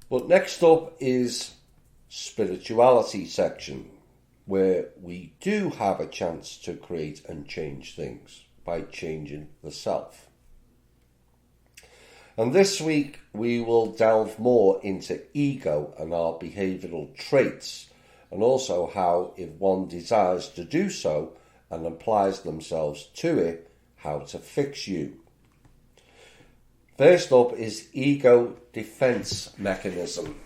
But next up is spirituality section, where we do have a chance to create and change things by changing the self. And this week we will delve more into ego and our behavioural traits, and also how, if one desires to do so and applies themselves to it, how to fix you. First up is ego defense mechanism.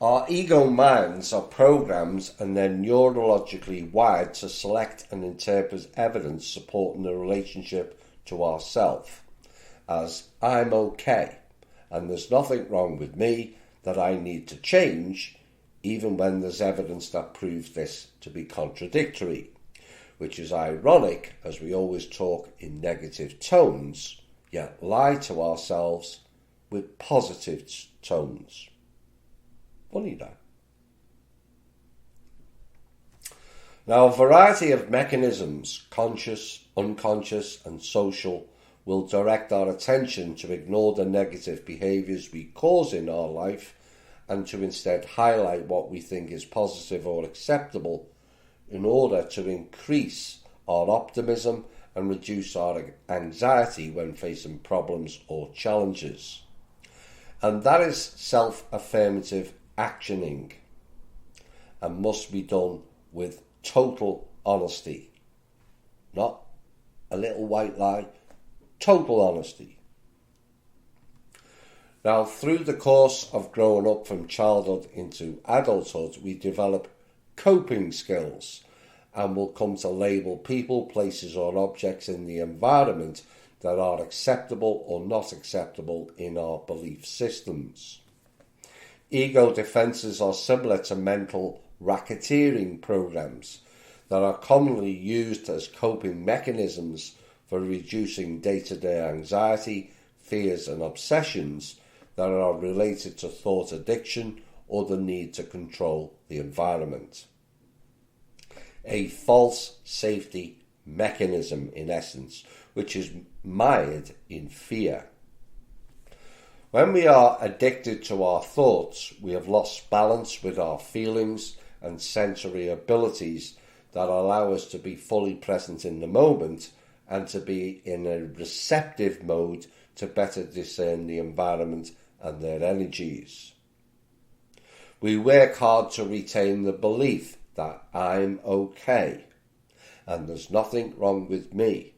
Our ego minds are programs and they're neurologically wired to select and interpret evidence supporting the relationship to ourself as I'm okay and there's nothing wrong with me that I need to change, even when there's evidence that proves this to be contradictory, which is ironic as we always talk in negative tones, yet lie to ourselves with positive tones. Funny that. Now, a variety of mechanisms, conscious, unconscious and social, will direct our attention to ignore the negative behaviours we cause in our life and to instead highlight what we think is positive or acceptable in order to increase our optimism and reduce our anxiety when facing problems or challenges. And that is self-affirmative actioning and must be done with total honesty. Not a little white lie, total honesty. Now, through the course of growing up from childhood into adulthood, we develop coping skills and will come to label people, places or objects in the environment that are acceptable or not acceptable in our belief systems. Ego defences are similar to mental racketeering programs that are commonly used as coping mechanisms for reducing day-to-day anxiety, fears and obsessions that are related to thought addiction or the need to control the environment. A false safety mechanism, in essence, which is mired in fear. When we are addicted to our thoughts, we have lost balance with our feelings and sensory abilities that allow us to be fully present in the moment and to be in a receptive mode to better discern the environment and their energies. We work hard to retain the belief that I'm okay and there's nothing wrong with me,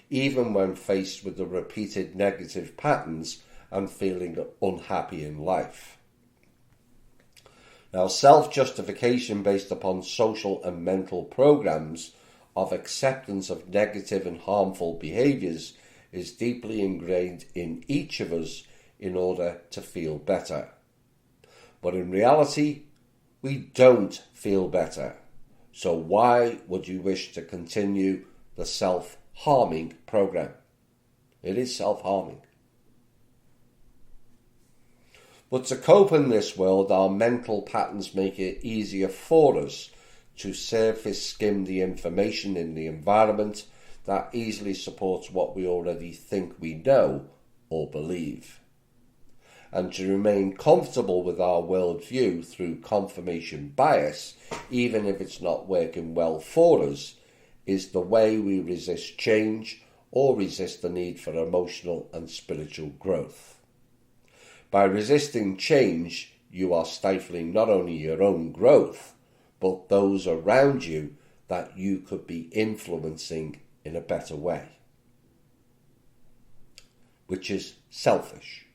even when faced with the repeated negative patterns and feeling unhappy in life. Now, self-justification based upon social and mental programs of acceptance of negative and harmful behaviours is deeply ingrained in each of us in order to feel better. But in reality, we don't feel better. So why would you wish to continue the self-harming program? It is self-harming. But to cope in this world, our mental patterns make it easier for us to surface skim the information in the environment that easily supports what we already think we know or believe. And to remain comfortable with our worldview through confirmation bias, even if it's not working well for us, is the way we resist change or resist the need for emotional and spiritual growth. By resisting change, you are stifling not only your own growth, but those around you that you could be influencing in a better way, which is selfish.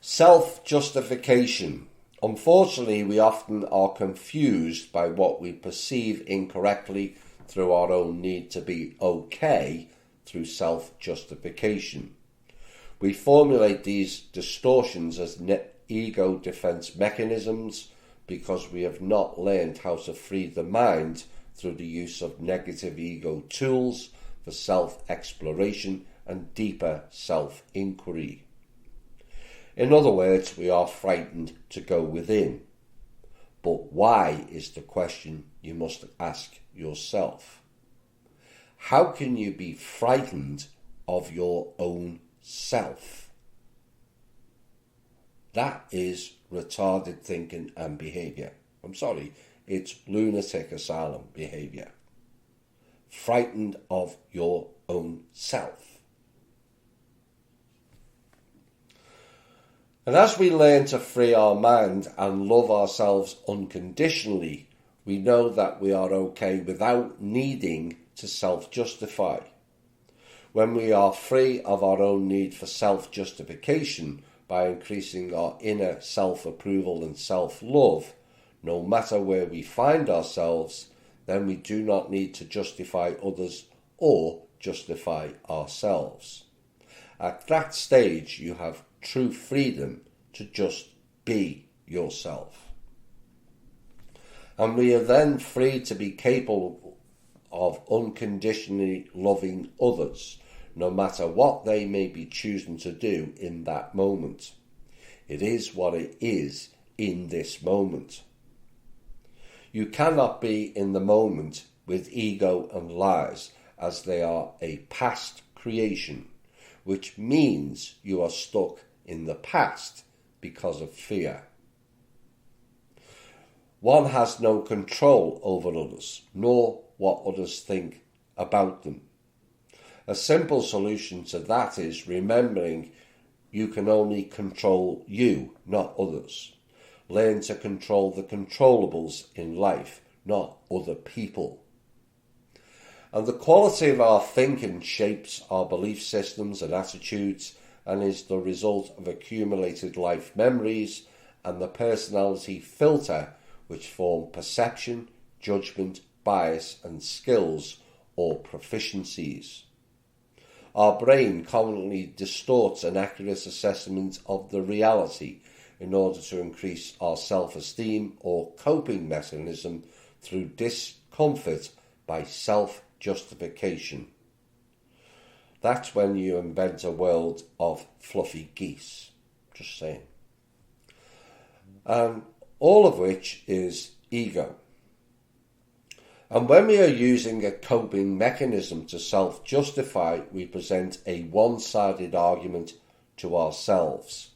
Self-justification. Unfortunately, we often are confused by what we perceive incorrectly through our own need to be okay through self-justification. We formulate these distortions as ego defense mechanisms because we have not learned how to free the mind through the use of negative ego tools for self-exploration and deeper self-inquiry. In other words, we are frightened to go within. But why is the question you must ask yourself. How can you be frightened of your own self? That is retarded thinking and behaviour. I'm sorry, it's lunatic asylum behaviour. Frightened of your own self. And as we learn to free our mind and love ourselves unconditionally, we know that we are okay without needing to self-justify. When we are free of our own need for self-justification by increasing our inner self-approval and self-love, no matter where we find ourselves, then we do not need to justify others or justify ourselves. At that stage, you have true freedom to just be yourself. And we are then free to be capable of unconditionally loving others, no matter what they may be choosing to do in that moment. It is what it is in this moment. You cannot be in the moment with ego and lies, as they are a past creation, which means you are stuck in the past because of fear. One has no control over others, nor what others think about them. A simple solution to that is remembering you can only control you, not others. Learn to control the controllables in life, not other people. And the quality of our thinking shapes our belief systems and attitudes, and is the result of accumulated life memories and the personality filter which form perception, judgment, bias and skills or proficiencies. Our brain commonly distorts an accurate assessment of the reality in order to increase our self-esteem or coping mechanism through discomfort by self-justification. That's when you invent a world of fluffy geese. Just saying. All of which is ego. And when we are using a coping mechanism to self-justify, we present a one-sided argument to ourselves.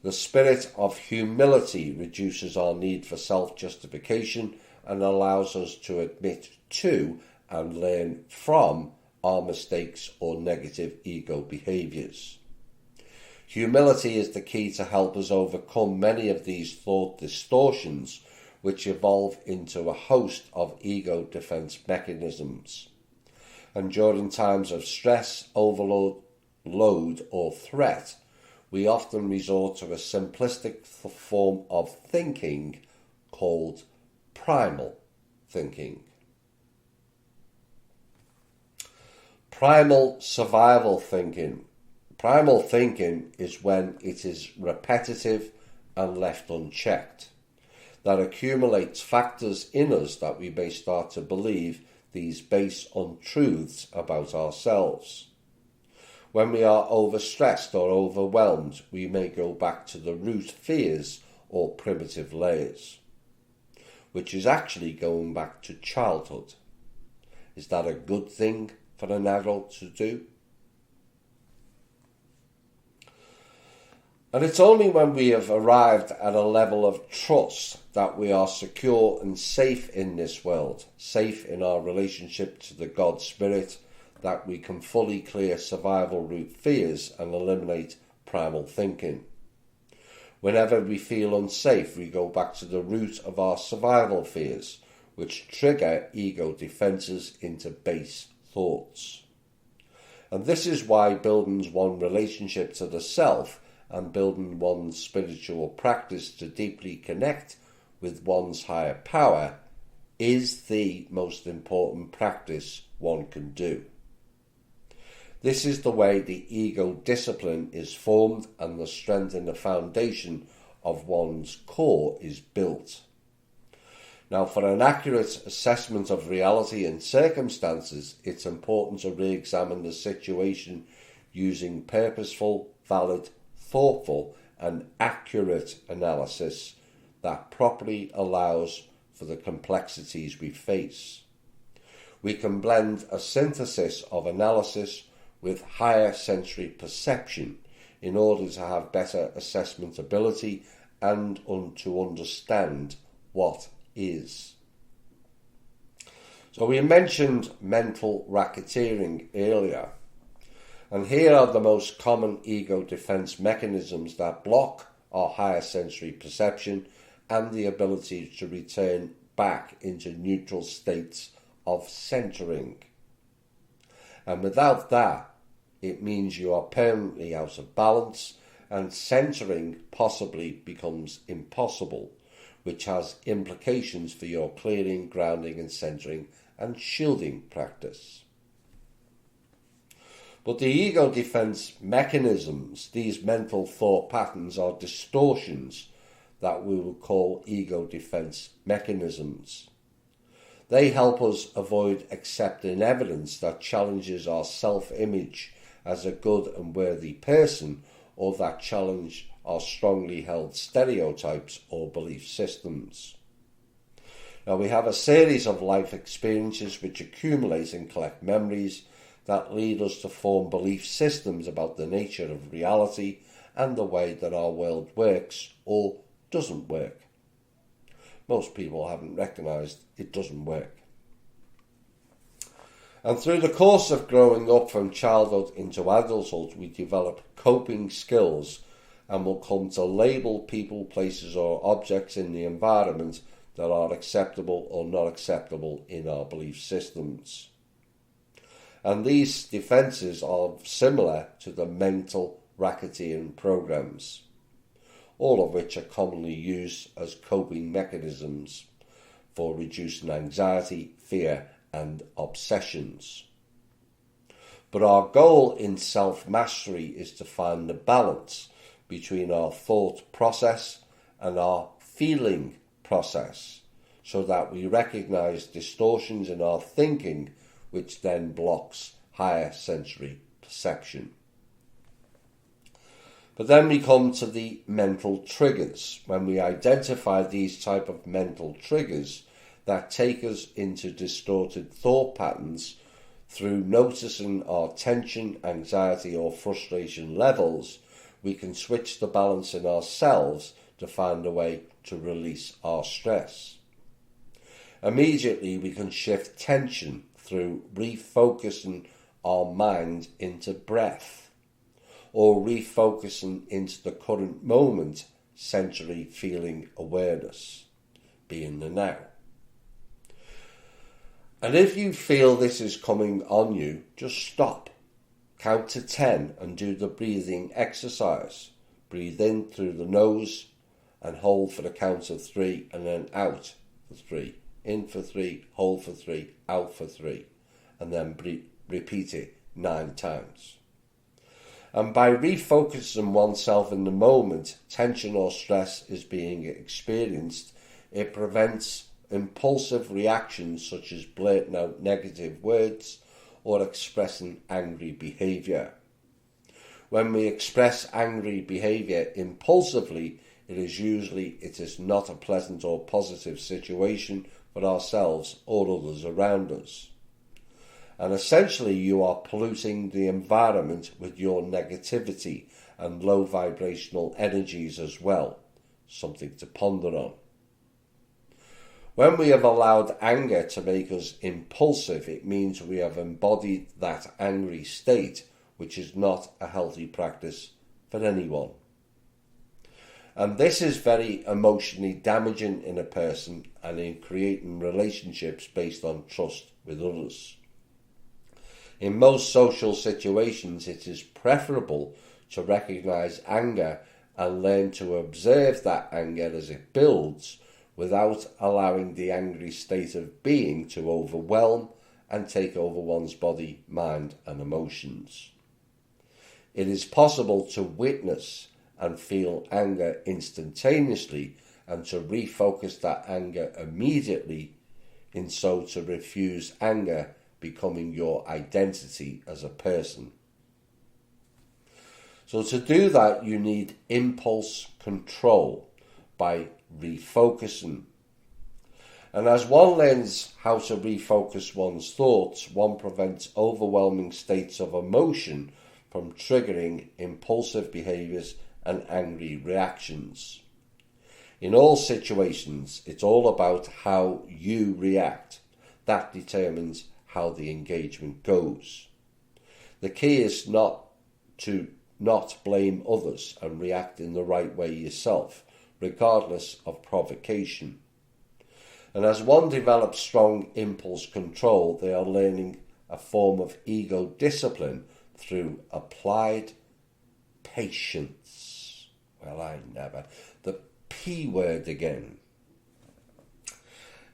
The spirit of humility reduces our need for self-justification and allows us to admit to and learn from our mistakes or negative ego behaviours. Humility is the key to help us overcome many of these thought distortions which evolve into a host of ego defence mechanisms. And during times of stress, overload, or threat, we often resort to a simplistic form of thinking called primal thinking. Primal survival thinking. Primal thinking is when it is repetitive and left unchecked. That accumulates factors in us that we may start to believe these base untruths about ourselves. When we are overstressed or overwhelmed, we may go back to the root fears or primitive layers, which is actually going back to childhood. Is that a good thing for an adult to do? And it's only when we have arrived at a level of trust that we are secure and safe in this world, safe in our relationship to the God Spirit, that we can fully clear survival root fears and eliminate primal thinking. Whenever we feel unsafe, we go back to the root of our survival fears, which trigger ego defences into base thoughts. And this is why building one's relationship to the self and building one's spiritual practice to deeply connect with one's higher power is the most important practice one can do. This is the way the ego discipline is formed and the strength in the foundation of one's core is built. Now, for an accurate assessment of reality and circumstances, it's important to re-examine the situation using purposeful, valid, thoughtful and accurate analysis that properly allows for the complexities we face. We can blend a synthesis of analysis with higher sensory perception in order to have better assessment ability and to understand what is. So we mentioned mental racketeering earlier, and here are the most common ego defense mechanisms that block our higher sensory perception and the ability to return back into neutral states of centering. And without that, it means you are permanently out of balance, and centering possibly becomes impossible, which has implications for your clearing, grounding and centering and shielding practice. But the ego defense mechanisms, these mental thought patterns, are distortions that we will call ego defense mechanisms. They help us avoid accepting evidence that challenges our self-image as a good and worthy person, or that challenge our strongly held stereotypes or belief systems. Now, we have a series of life experiences which accumulate and collect memories that lead us to form belief systems about the nature of reality and the way that our world works or doesn't work. Most people haven't recognised it doesn't work. And through the course of growing up from childhood into adulthood, we develop coping skills and will come to label people, places or objects in the environment that are acceptable or not acceptable in our belief systems. And these defences are similar to the mental racketeering programs, all of which are commonly used as coping mechanisms for reducing anxiety, fear and obsessions. But our goal in self-mastery is to find the balance between our thought process and our feeling process, so that we recognise distortions in our thinking, which then blocks higher sensory perception. But then we come to the mental triggers. When we identify these type of mental triggers that take us into distorted thought patterns through noticing our tension, anxiety or frustration levels, we can switch the balance in ourselves to find a way to release our stress. Immediately we can shift tension through refocusing our mind into breath, or refocusing into the current moment, sensory feeling awareness, being the now. And if you feel this is coming on you, just stop, count to 10 and do the breathing exercise. Breathe in through the nose and hold for the count of 3, and then out for 3. In for 3, hold for 3, out for 3, and then repeat it 9 times. And by refocusing oneself in the moment, tension or stress is being experienced, it prevents impulsive reactions such as blurting out negative words or expressing angry behaviour. When we express angry behaviour impulsively, it is not a pleasant or positive situation for ourselves or others around us. And essentially you are polluting the environment with your negativity and low vibrational energies as well. Something to ponder on. When we have allowed anger to make us impulsive, it means we have embodied that angry state, which is not a healthy practice for anyone. And this is very emotionally damaging in a person and in creating relationships based on trust with others. In most social situations, it is preferable to recognise anger and learn to observe that anger as it builds, without allowing the angry state of being to overwhelm and take over one's body, mind and emotions. It is possible to witness and feel anger instantaneously and to refocus that anger immediately, in so to refuse anger becoming your identity as a person. So to do that, you need impulse control by refocusing. And as one learns how to refocus one's thoughts, one prevents overwhelming states of emotion from triggering impulsive behaviours and angry reactions. In all situations, it's all about how you react. That determines how the engagement goes. The key is not to not blame others and react in the right way yourself, regardless of provocation. And as one develops strong impulse control, they are learning a form of ego discipline through applied patience. Well, I never. The P word again.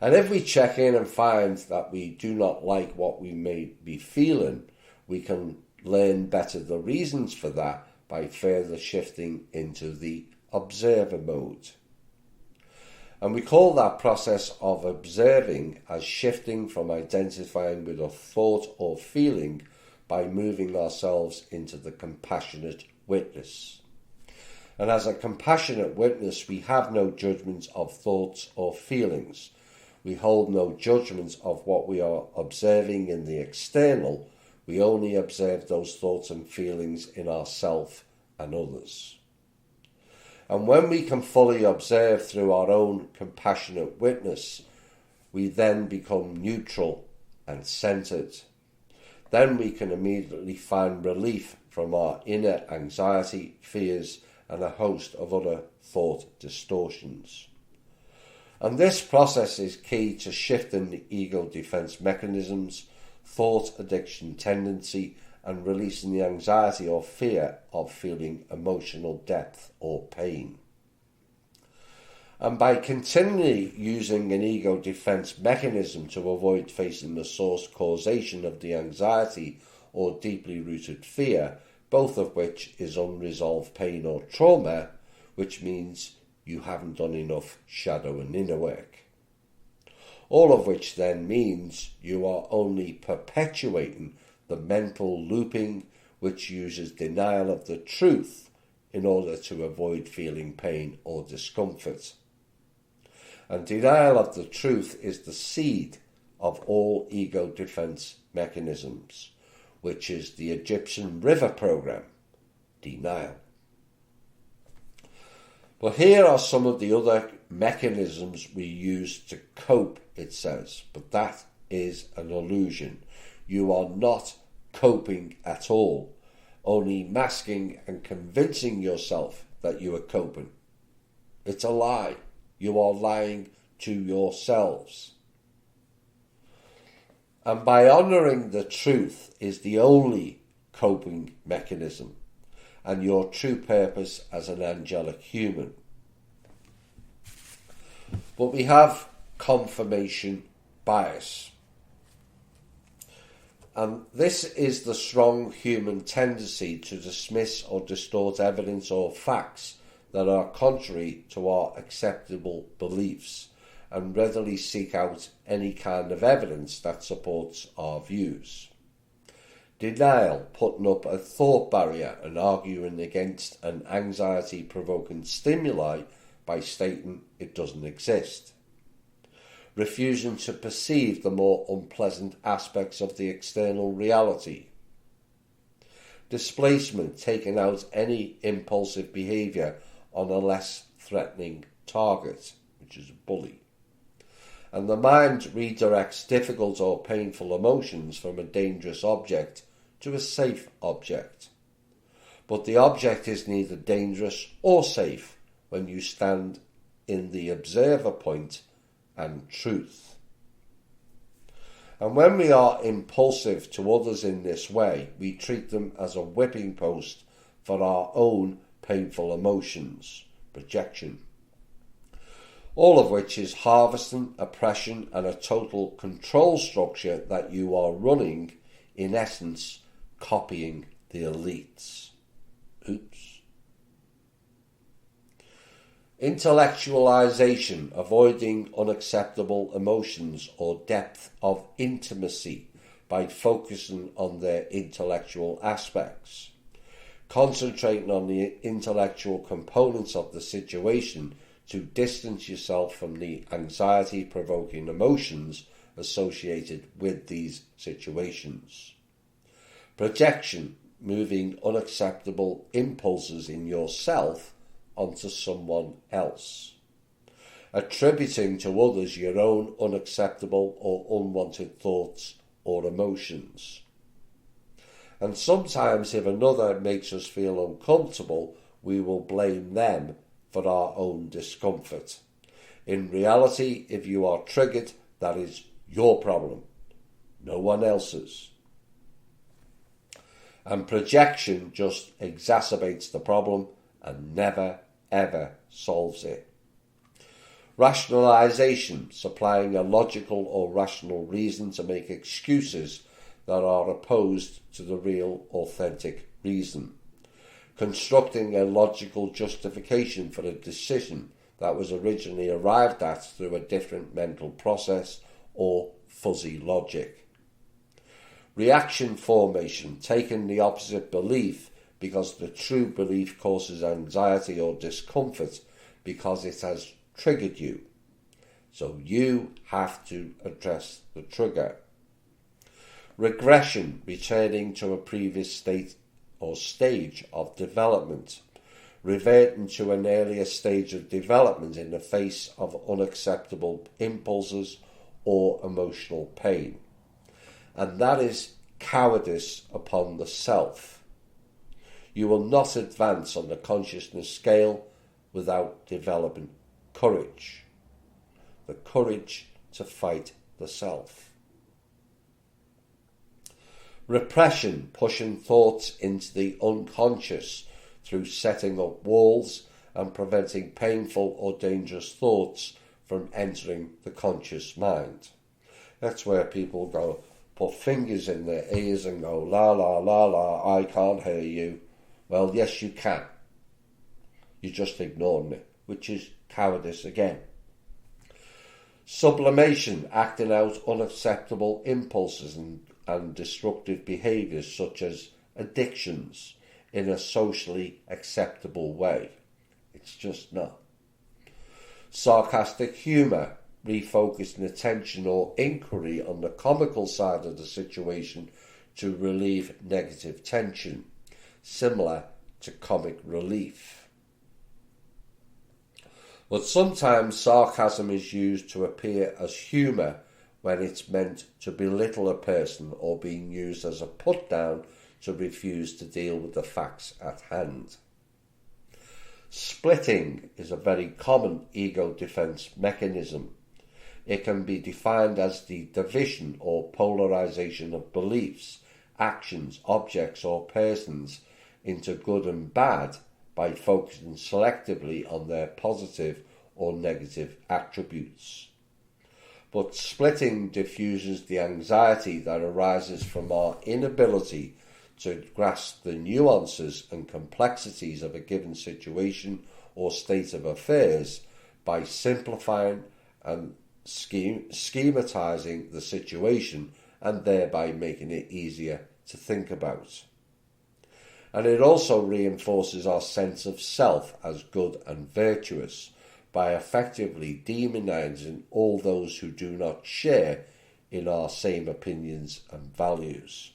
And if we check in and find that we do not like what we may be feeling, we can learn better the reasons for that by further shifting into the observer mode. And we call that process of observing as shifting from identifying with a thought or feeling by moving ourselves into the compassionate witness. And as a compassionate witness, we have no judgments of thoughts or feelings. We hold no judgments of what we are observing in the external. We only observe those thoughts and feelings in ourselves and others. And when we can fully observe through our own compassionate witness, we then become neutral and centered. Then we can immediately find relief from our inner anxiety, fears, and a host of other thought distortions. And this process is key to shifting the ego defense mechanisms, thought addiction tendency, and releasing the anxiety or fear of feeling emotional depth or pain. And by continually using an ego defense mechanism to avoid facing the source causation of the anxiety or deeply rooted fear, both of which is unresolved pain or trauma, which means you haven't done enough shadow and inner work. All of which then means you are only perpetuating the mental looping which uses denial of the truth in order to avoid feeling pain or discomfort. And denial of the truth is the seed of all ego defense mechanisms, which is the Egyptian river program, denial. But here are some of the other mechanisms we use to cope, it says, but that is an illusion. You are not coping at all, only masking and convincing yourself that you are coping. It's a lie. You are lying to yourselves. And by honouring the truth is the only coping mechanism and your true purpose as an angelic human. But we have confirmation bias. And this is the strong human tendency to dismiss or distort evidence or facts that are contrary to our acceptable beliefs and readily seek out any kind of evidence that supports our views. Denial, putting up a thought barrier and arguing against an anxiety-provoking stimuli by stating it doesn't exist. Refusing to perceive the more unpleasant aspects of the external reality. Displacement, taking out any impulsive behaviour on a less threatening target, which is a bully. And the mind redirects difficult or painful emotions from a dangerous object to a safe object. But the object is neither dangerous or safe when you stand in the observer point and truth. And when we are impulsive to others in this way, we treat them as a whipping post for our own painful emotions, projection. All of which is harvesting, oppression, and a total control structure that you are running, in essence, copying the elites. Oops. Intellectualization, avoiding unacceptable emotions or depth of intimacy by focusing on their intellectual aspects. Concentrating on the intellectual components of the situation to distance yourself from the anxiety-provoking emotions associated with these situations. Projection, moving unacceptable impulses in yourself onto someone else, attributing to others your own unacceptable or unwanted thoughts or emotions. And sometimes if another makes us feel uncomfortable, we will blame them for our own discomfort. In reality, if you are triggered, that is your problem, no one else's. And projection just exacerbates the problem and never, ever solves it. Rationalization, supplying a logical or rational reason to make excuses that are opposed to the real, authentic reason. Constructing a logical justification for a decision that was originally arrived at through a different mental process or fuzzy logic. Reaction formation, taking the opposite belief because the true belief causes anxiety or discomfort because it has triggered you. So you have to address the trigger. Regression, returning to a previous state or stage of development, reverting to an earlier stage of development in the face of unacceptable impulses or emotional pain. And that is cowardice upon the self. You will not advance on the consciousness scale without developing courage. The courage to fight the self. Repression, pushing thoughts into the unconscious through setting up walls and preventing painful or dangerous thoughts from entering the conscious mind. That's where people go, put fingers in their ears and go, la la la la, I can't hear you. Well, yes you can. You're just ignoring it, which is cowardice again. Sublimation, acting out unacceptable impulses and destructive behaviours such as addictions in a socially acceptable way. It's just not. Sarcastic humour, refocusing attention or inquiry on the comical side of the situation to relieve negative tension, similar to comic relief. But sometimes sarcasm is used to appear as humour when it's meant to belittle a person or being used as a put-down to refuse to deal with the facts at hand. Splitting is a very common ego defence mechanism. It can be defined as the division or polarisation of beliefs, actions, objects or persons into good and bad by focusing selectively on their positive or negative attributes. But splitting diffuses the anxiety that arises from our inability to grasp the nuances and complexities of a given situation or state of affairs by simplifying and schematizing the situation and thereby making it easier to think about. And it also reinforces our sense of self as good and virtuous by effectively demonizing all those who do not share in our same opinions and values.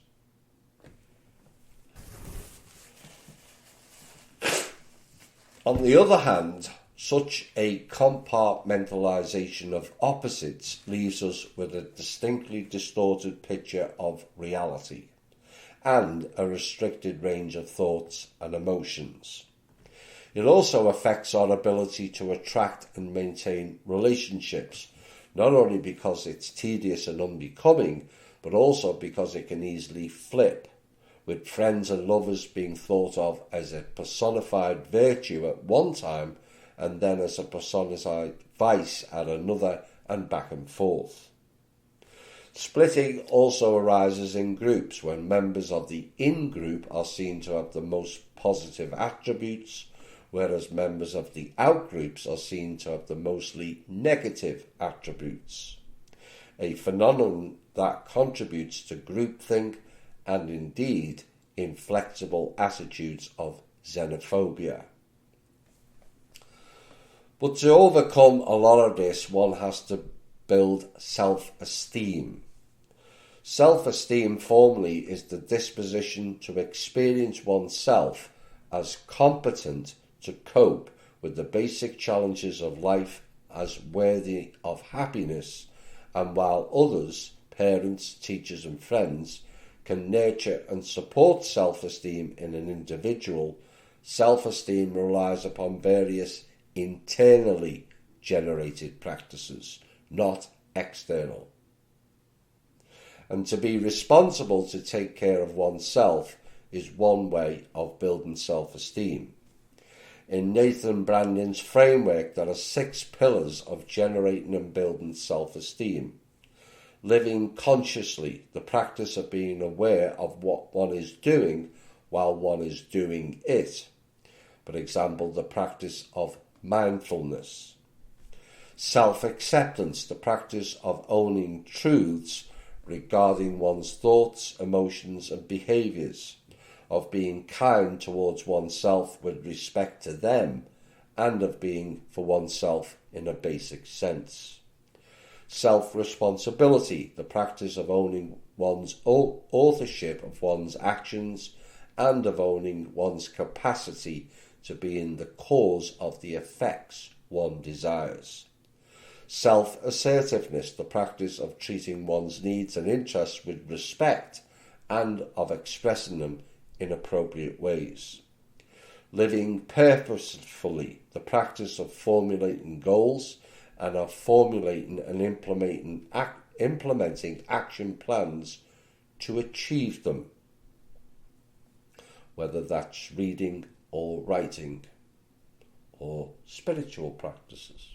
On the other hand, such a compartmentalization of opposites leaves us with a distinctly distorted picture of reality and a restricted range of thoughts and emotions. It also affects our ability to attract and maintain relationships, not only because it's tedious and unbecoming, but also because it can easily flip, with friends and lovers being thought of as a personified virtue at one time and then as a personified vice at another, and back and forth. Splitting also arises in groups when members of the in-group are seen to have the most positive attributes, whereas members of the out-groups are seen to have the mostly negative attributes. A phenomenon that contributes to groupthink and indeed inflexible attitudes of xenophobia. But to overcome a lot of this, one has to build self-esteem. Self-esteem formally is the disposition to experience oneself as competent to cope with the basic challenges of life as worthy of happiness, and while others, parents, teachers and friends, can nurture and support self-esteem in an individual, self-esteem relies upon various internally generated practices, not external. And to be responsible to take care of oneself is one way of building self-esteem. In Nathan Brandon's framework, there are 6 pillars of generating and building self-esteem. Living consciously, the practice of being aware of what one is doing while one is doing it. For example, the practice of mindfulness. Self-acceptance, the practice of owning truths regarding one's thoughts, emotions and behaviours, of being kind towards oneself with respect to them, and of being for oneself in a basic sense. Self-responsibility, the practice of owning one's authorship of one's actions and of owning one's capacity to be in the cause of the effects one desires. Self-assertiveness, the practice of treating one's needs and interests with respect and of expressing them in appropriate ways. Living purposefully, the practice of formulating goals and of formulating and implementing action plans to achieve them, whether that's reading or writing or spiritual practices.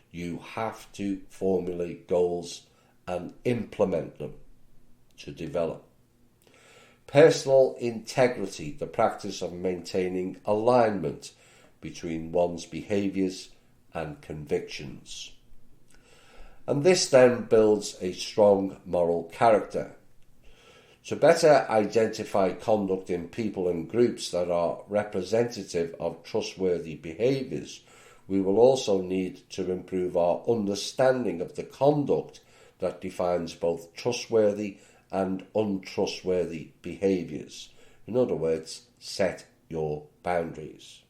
You have to formulate goals and implement them to develop. Personal integrity, the practice of maintaining alignment between one's behaviours and convictions. And this then builds a strong moral character. To better identify conduct in people and groups that are representative of trustworthy behaviours, we will also need to improve our understanding of the conduct that defines both trustworthy and untrustworthy behaviours. In other words, set your boundaries.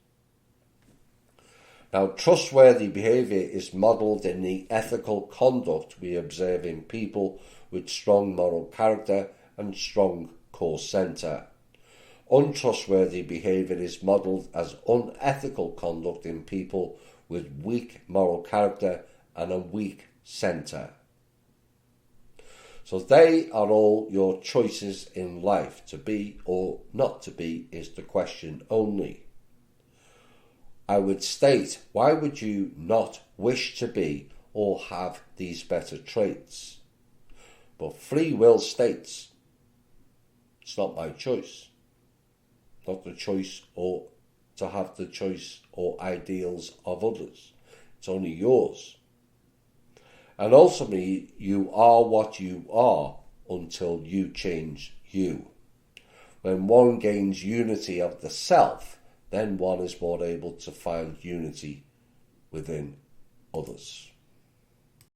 Now, trustworthy behaviour is modelled in the ethical conduct we observe in people with strong moral character and strong core centre. Untrustworthy behaviour is modelled as unethical conduct in people with weak moral character and a weak centre. So they are all your choices in life. To be or not to be is the question only. I would state, why would you not wish to be or have these better traits? But free will states, it's not my choice. Not the choice or to have the choice or ideals of others. It's only yours. And ultimately, you are what you are until you change you. When one gains unity of the self, then one is more able to find unity within others.